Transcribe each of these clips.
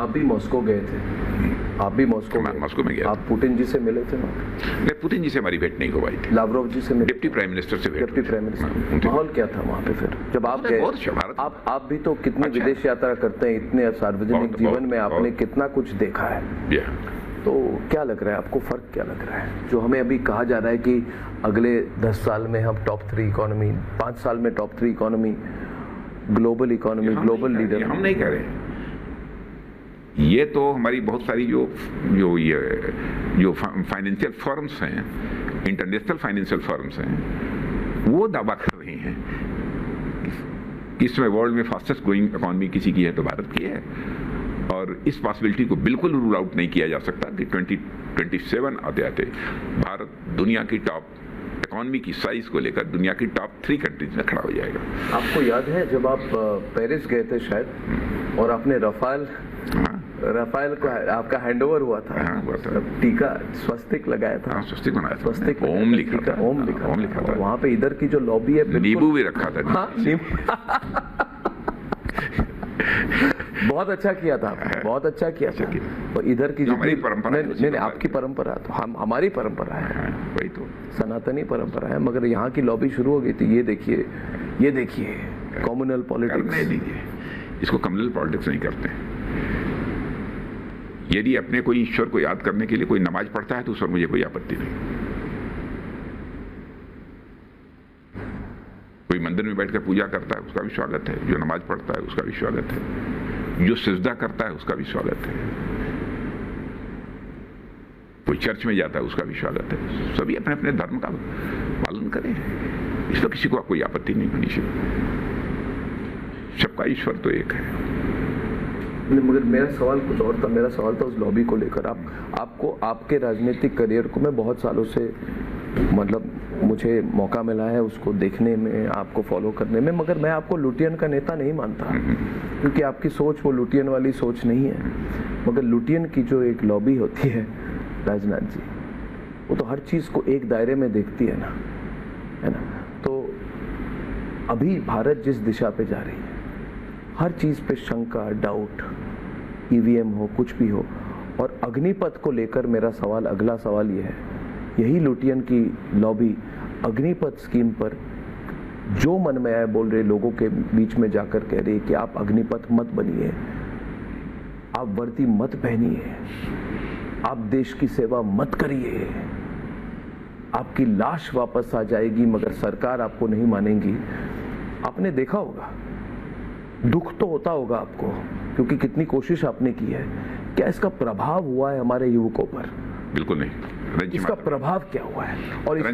आप भी मॉस्को गए थे, आप भी मॉस्को में गया। आप पुतिन जी से मिले थे ना? नहीं, पुतिन जी से हमारी भेंट नहीं हो पाई थी। लावरोव जी से मिले? डिप्टी प्राइम मिनिस्टर से भेंट। Deputy prime minister. माहौल क्या था वहाँ पे फिर जब आप गए? बहुत अच्छा। आप भी तो कितनी विदेश यात्रा करते हैं, इतने सार्वजनिक जीवन में आपने कितना कुछ देखा है, तो क्या लग रहा है आपको, फर्क क्या लग रहा है? जो हमें अभी कहा जा रहा है कि अगले 10 साल में हम टॉप 3 इकोनॉमी, 5 साल में top 3 economy, global economy, global leader. हम नहीं कह रहे, ये तो हमारी बहुत सारी जो फाइनेंशियल फर्म्स हैं, इंटरनेशनल फाइनेंशियल फर्म्स हैं, वो दावा कर रही हैं कि इसमें वर्ल्ड में फास्टेस्ट ग्रोइंग इकोनॉमी किसी की है तो भारत की है, और इस पॉसिबिलिटी को बिल्कुल रूल आउट नहीं किया जा सकता कि 2027 आते आते भारत दुनिया की टॉप इकोनॉमी की साइज को लेकर दुनिया की टॉप 3 कंट्रीज में खड़ा हो जाएगा। आपको याद है जब आप पेरिस गए थे शायद, और आपने राफेल को आपका हैंडओवर हुआ था, टीका स्वस्तिक लगाया था, स्वस्तिक बनाया था, स्वस्तिक ओम लिखा था, ओम लिखा था। वहाँ पे इधर की जो लॉबी है, नींबू भी रखा था। बहुत अच्छा किया था, बहुत अच्छा किया था। और इधर की जो हमारी परंपरा, नहीं आपकी परंपरा तो हमारी परंपरा है, वही तो सनातनी परंपरा है, मगर यहाँ की लॉबी शुरू हो गई थी। ये देखिए कम्युनल पॉलिटिक्स। इसको कम्युनल पॉलिटिक्स नहीं करते। यदि अपने कोई ईश्वर को याद करने के लिए कोई नमाज पढ़ता है तो उस पर मुझे कोई आपत्ति नहीं। कोई मंदिर में बैठकर पूजा करता है उसका भी स्वागत है, जो नमाज पढ़ता है उसका भी स्वागत है, जो सिजदा करता है उसका भी स्वागत है, कोई चर्च में जाता है उसका भी स्वागत है। सभी अपने अपने धर्म का पालन करें, इसमें किसी को कोई आपत्ति नहीं होनी चाहिए। सबका ईश्वर तो एक है। मगर मेरा सवाल कुछ और था। मेरा सवाल था उस लॉबी को लेकर। आपको आपके राजनीतिक करियर को मैं बहुत सालों से, मतलब मुझे मौका मिला है उसको देखने में, आपको फॉलो करने में, मगर मैं आपको लुटियन का नेता नहीं मानता, क्योंकि आपकी सोच वो लुटियन वाली सोच नहीं है। मगर लुटियन की जो एक लॉबी होती है राजनाथ जी, वो तो हर चीज़ को एक दायरे में देखती है ना। तो अभी भारत जिस दिशा पे जा रही है, हर चीज़ पे शंका, डाउट, ईवीएम हो, कुछ भी हो, और अग्निपथ को लेकर मेरा सवाल, अगला सवाल ये है, यही लुटियन की लॉबी अग्निपथ स्कीम पर जो मन में आए बोल रहे, लोगों के बीच में जाकर कह रही है कि आप अग्निपथ मत बनिए, आप वर्दी मत पहनिए, आप देश की सेवा मत करिए, आपकी लाश वापस आ जाएगी मगर सरकार आपको नहीं मानेगी। आपने देखा होगा, दुख तो होता होगा आपको, क्योंकि कितनी कोशिश आपने की है। क्या इसका प्रभाव हुआ है हमारे युवकों पर? बिल्कुल नहीं। इसका प्रभाव क्या हुआ है? और इस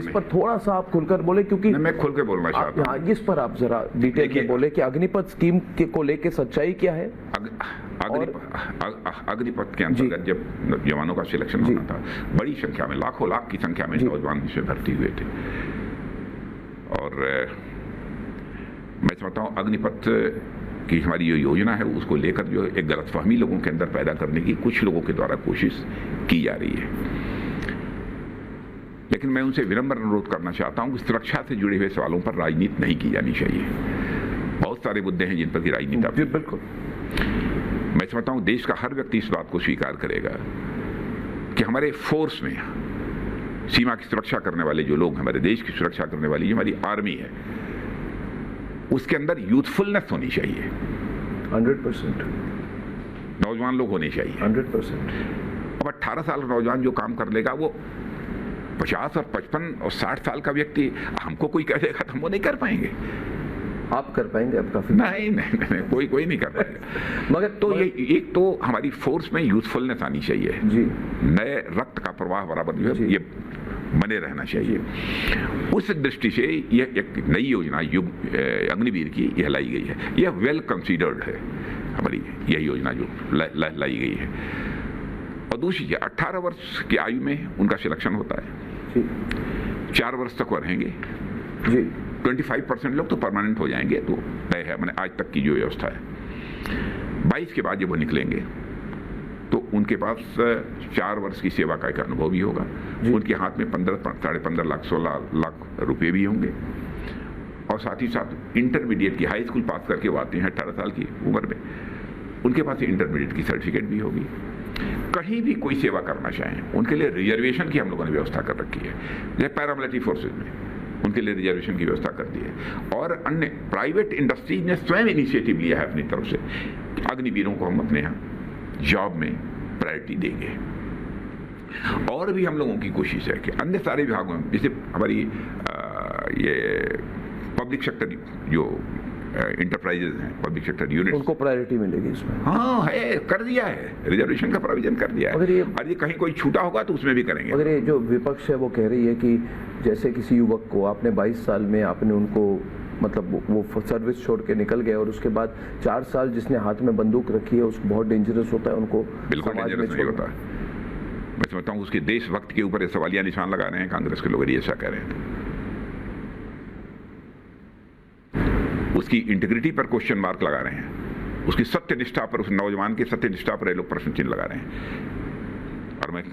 पर थोड़ा सा आप खुलकर बोले, क्योंकि मैं खुल के बोलना चाहता हूं। इस पर आप जरा डिटेल में बोले कि अग्निपथ स्कीम को लेकर सच्चाई क्या है। अग्निपथ के अंतर्गत जब जवानों का सिलेक्शन होना था, बड़ी संख्या में, लाखों लाख की संख्या में नौजवान इसमें भर्ती हुए थे, और मैं समझता हूँ अग्निपथ की हमारी जो योजना है उसको लेकर जो एक गलतफहमी लोगों के अंदर पैदा करने की कुछ लोगों के द्वारा कोशिश की जा रही है। लेकिन मैं उनसे विनम्र अनुरोध करना चाहता हूं कि सुरक्षा से जुड़े हुए सवालों पर राजनीति नहीं की जानी चाहिए। बहुत सारे मुद्दे हैं जिन पर की राजनीति, बिल्कुल मैं समझता हूं देश का हर व्यक्ति इस बात को स्वीकार करेगा कि हमारे फोर्स में सीमा की सुरक्षा करने वाले जो लोग, हमारे देश की सुरक्षा करने वाली जो हमारी आर्मी है, उसके अंदर यूथफुलनेस होनी चाहिए। 100% नौजवान लोग होने चाहिए 100%। अब 18 साल का नौजवान जो काम कर लेगा, वो 50 और 55 और 60 साल का व्यक्ति हमको कोई कह देगा तो हम वो नहीं कर पाएंगे। आप कर पाएंगे? आप काफी नहीं, कोई नहीं कर पाएगा। मगर ये एक तो हमारी फोर्स में यूथफुलनेस आनी चाहिए जी, नए रक्त का प्रवाह बराबर जो है ये बने रहना चाहिए। उस दृष्टि से यह एक नई योजना अग्निवीर की यह लाई गई है। यह वेल कंसीडर्ड है हमारी यह योजना जो लाई गई है। और दूसरी 18 वर्ष की आयु में उनका सिलेक्शन होता है, 4 वर्ष तक वो रहेंगे जी। 25% लोग तो परमानेंट हो जाएंगे, तो तय है, मैंने आज तक की जो व्यवस्था है। 22 के बाद जब वो निकलेंगे तो उनके पास 4 वर्ष की सेवा का एक अनुभव भी होगा। उनके हाथ में 15.5 लाख 16 लाख रुपए भी होंगे, और साथ ही साथ इंटरमीडिएट की हाई स्कूल पास करके वो आते हैं 18 साल की उम्र में, उनके पास इंटरमीडिएट की सर्टिफिकेट भी होगी। कहीं भी कोई सेवा करना चाहें उनके लिए रिजर्वेशन की हम लोगों ने व्यवस्था कर रखी है। जैसे पैरामिलिट्री फोर्सेज में उनके लिए रिजर्वेशन की व्यवस्था कर दी है। और अन्य प्राइवेट इंडस्ट्रीज ने स्वयं इनिशिएटिव लिया है अपनी तरफ से कि अग्निवीरों को हम अपने यहाँ जॉब में प्रायोरिटी देंगे। और भी हम लोगों की कोशिश है कि अन्य सारे विभागों में, जैसे हमारी ये पब्लिक सेक्टर जो इंटरप्राइजेज हैं, पब्लिक सेक्टर यूनिट, उनको प्रायोरिटी मिलेगी इसमें। हाँ है, कर दिया है, रिजर्वेशन का प्रोविजन कर दिया है। और ये कहीं कोई छूटा होगा तो उसमें भी करेंगे। अगर ये जो विपक्ष है वो कह रही है कि जैसे किसी युवक को आपने 22 साल में आपने उनको मतलब वो सर्विस छोड़ के निकल गए और उसके बाद 4 साल जिसने हाथ में बंदूक रखी है उसको बहुत डेंजरस होता है, उनको बिल्कुल डेंजरस नहीं होता। मैं समझता हूँ उसके देशभक्त के ऊपर सवालिया निशान लगा रहे हैं कांग्रेस के लोग, ये ऐसा कह रहे हैं। उसकी इंटीग्रिटी पर क्वेश्चन मार्क लगा रहे हैं, उसकी सत्यनिष्ठा पर, उस नौजवान की सत्यनिष्ठा पर ये लोग प्रश्न चिन्ह लगा रहे हैं। और मैं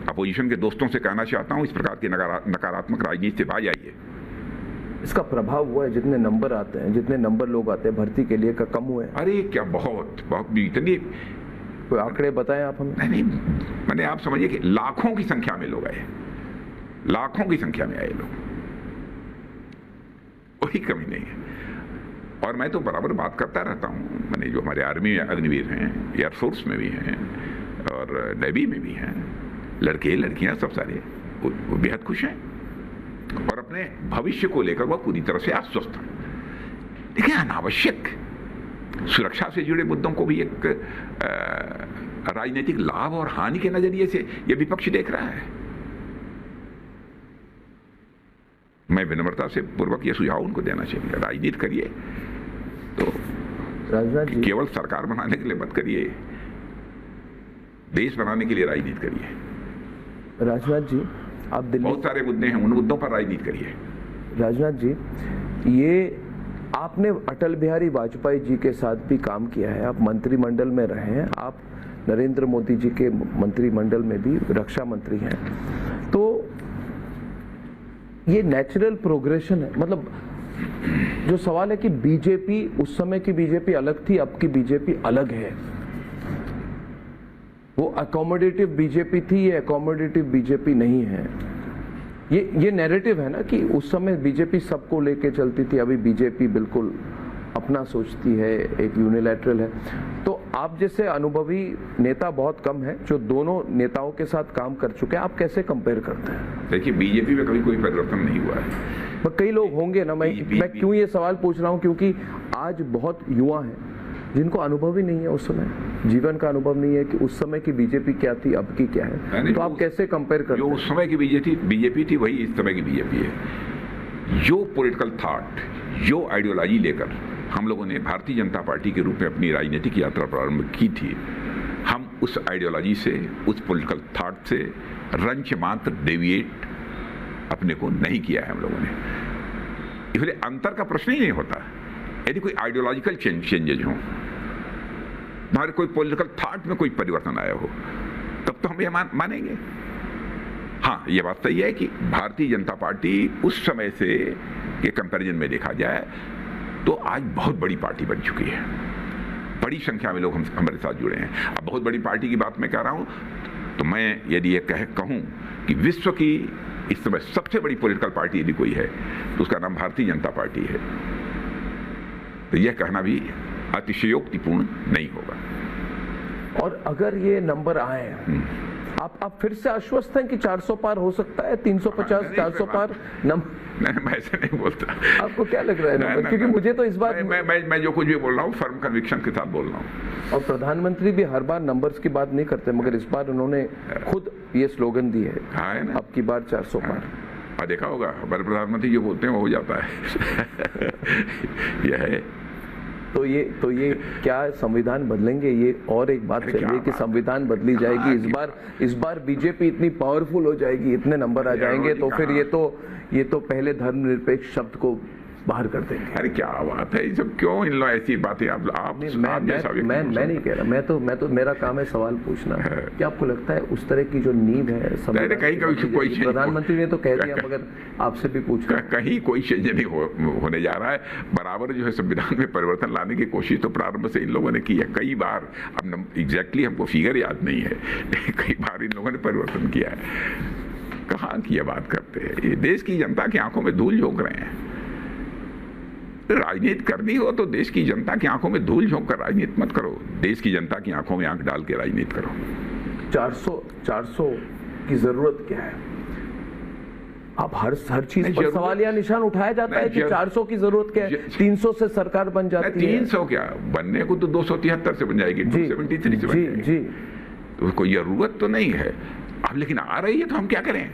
अपोजिशन के दोस्तों से कहना चाहता हूं, इस प्रकार की नकारात्मक राजनीति से बाज आइए। इसका प्रभाव हुआ है, जितने नंबर आते हैं, जितने नंबर लोग आते हैं भर्ती के लिए, का कम हुआ है? अरे क्या, बहुत बहुत इतनी, कोई आंकड़े बताएं आप हमें? नहीं, मैंने आप समझिए कि लाखों की संख्या में लोग आए, लाखों की संख्या में आए लोग, कोई कमी नहीं है। और मैं तो बराबर बात करता रहता हूँ, मैंने जो हमारे आर्मी में अग्निवीर हैं, एयरफोर्स में भी हैं और नेवी में भी हैं, लड़के लड़कियाँ सब सारे वो बेहद खुश हैं और अपने भविष्य को लेकर वह पूरी तरह से आश्वस्त हैं। देखिए, अनावश्यक सुरक्षा से जुड़े मुद्दों को भी एक राजनीतिक लाभ और हानि के नजरिए से यह विपक्ष देख रहा है। मैं विनम्रता से पूर्वक यह सुझाव उनको देना चाहिए, राजनीति करिए तो राजनाथ जी, केवल सरकार बनाने के लिए मत करिए, देश बनाने के लिए राजनीति करिए। राजनाथ जी, आप दिल्ली, बहुत सारे मुद्दे हैं, उन मुद्दों पर राजनीति करिए। राजनाथ जी, ये आपने अटल बिहारी वाजपेयी जी के साथ भी काम किया है, आप मंत्रिमंडल में रहे हैं, आप नरेंद्र मोदी जी के मंत्रिमंडल में भी रक्षा मंत्री हैं, तो ये नेचुरल प्रोग्रेशन है। मतलब जो सवाल है कि बीजेपी, उस समय की बीजेपी अलग थी, अब की बीजेपी अलग है। वो अकोमोडेटिव बीजेपी थी, ये अकोमोडेटिव बीजेपी नहीं है। ये नैरेटिव है ना कि उस समय बीजेपी सबको लेके चलती थी, अभी बीजेपी बिल्कुल अपना सोचती है, एक यूनिलैटरल है। तो आप जैसे अनुभवी नेता बहुत कम है जो दोनों नेताओं के साथ काम कर चुके हैं, आप कैसे कंपेयर करते हैं? देखिए, बीजेपी में कभी कोई परिवर्तन नहीं हुआ है। कई लोग होंगे ना, मैं क्यों ये सवाल पूछ रहा हूँ, क्योंकि आज बहुत युवा हैं जिनको अनुभव ही नहीं है, उस समय जीवन का अनुभव नहीं है कि उस समय की बीजेपी क्या थी, अब की क्या है। तो आप कैसे कंपेयर करते हैं? जो उस समय की बीजेपी थी वही इस समय की बीजेपी है। जो पॉलिटिकल थॉट, जो आइडियोलॉजी लेकर हम लोगों ने भारतीय जनता पार्टी के रूप में अपनी राजनीतिक यात्रा प्रारंभ की थी, हम उस आइडियोलॉजी से, उस पॉलिटिकल थॉट से रंच मात्र डेविएट अपने को नहीं किया है हम लोगों ने। इसलिए अंतर का प्रश्न ही नहीं होता। यदि कोई आइडियोलॉजिकल चेंजेज हो, हमारे कोई पॉलिटिकल थॉट में कोई परिवर्तन आया हो, तब तो हम ये मानेंगे। हाँ, ये बात सही है कि भारतीय जनता पार्टी उस समय से के कंपैरिजन में देखा जाए तो आज बहुत बड़ी पार्टी बन चुकी है, बड़ी संख्या में लोग हमारे साथ जुड़े हैं। अब बहुत बड़ी पार्टी की बात मैं कह रहा हूं, तो मैं यदि ये कहूं कि विश्व की इस समय सबसे बड़ी पॉलिटिकल पार्टी यदि कोई है तो उसका नाम भारतीय जनता पार्टी है, तो यह कहना भी अतिशयोक्तिपूर्ण नहीं होगा। और अगर ये नंबर आए, आप फिर से आश्वस्त हैं कि 400 पार हो सकता है, 350, 400 पार नंबर? नहीं, मैं ऐसे नहीं बोलता। आपको क्या लग रहा है नंबर? क्योंकि मुझे तो इस बार मैं जो कुछ भी बोल रहा हूँ फर्म कन्विक्शन के साथ बोल रहा हूँ। और प्रधानमंत्री भी हर बार नंबर्स की बात नहीं करते, मगर इस बार उन्होंने खुद ये स्लोगन दी है, अब की बार 400 पार। देखा होगा, हमारे प्रधानमंत्री जो बोलते हैं वो हो जाता है। यह है। तो ये क्या संविधान बदलेंगे? ये और एक बात चल रही है कि संविधान बदली जाएगी इस बार बीजेपी इतनी पावरफुल हो जाएगी, इतने नंबर आ जाएंगे, तो फिर ये तो पहले धर्मनिरपेक्ष शब्द को बाहर कर देंगे। अरे क्या बात है, ये सब क्यों इन लोग ऐसी बातें आप जैसा व्यक्ति मैं नहीं कह रहा, मैं तो मेरा काम है सवाल पूछना। क्या आपको लगता है उस तरह की जो नींव है कहीं कोई प्रधानमंत्री ने तो कह दिया, मगर आपसे भी पूछ रहा कहीं कोई चेंज नहीं होने जा रहा है। बराबर जो है संविधान में परिवर्तन लाने की कोशिश तो प्रारंभ से इन लोगों ने की है कई बार। अब एग्जैक्टली हमको फिगर याद नहीं है, कई बार इन लोगों ने परिवर्तन किया है। कहाँ की ये बात करते हैं, ये देश की जनता की आंखों में धूल झोंक रहे हैं। राजनीति करनी हो तो देश की जनता की आंखों में धूल झोंक कर राजनीति मत करो, देश की जनता की आंखों में आंख डाल के राजनीति करो। 400 की जरूरत क्या है? अब हर चीज पर सवालिया निशान उठाया जाता है कि 400 की जरूरत क्या है, 300 से सरकार बन जाती है। 300 क्या बनने को तो 273 से बन जाएगी, 273 से बन जाएगी। जी, तो कोई जरूरत तो नहीं है अब, लेकिन आ रही है तो हम क्या करें।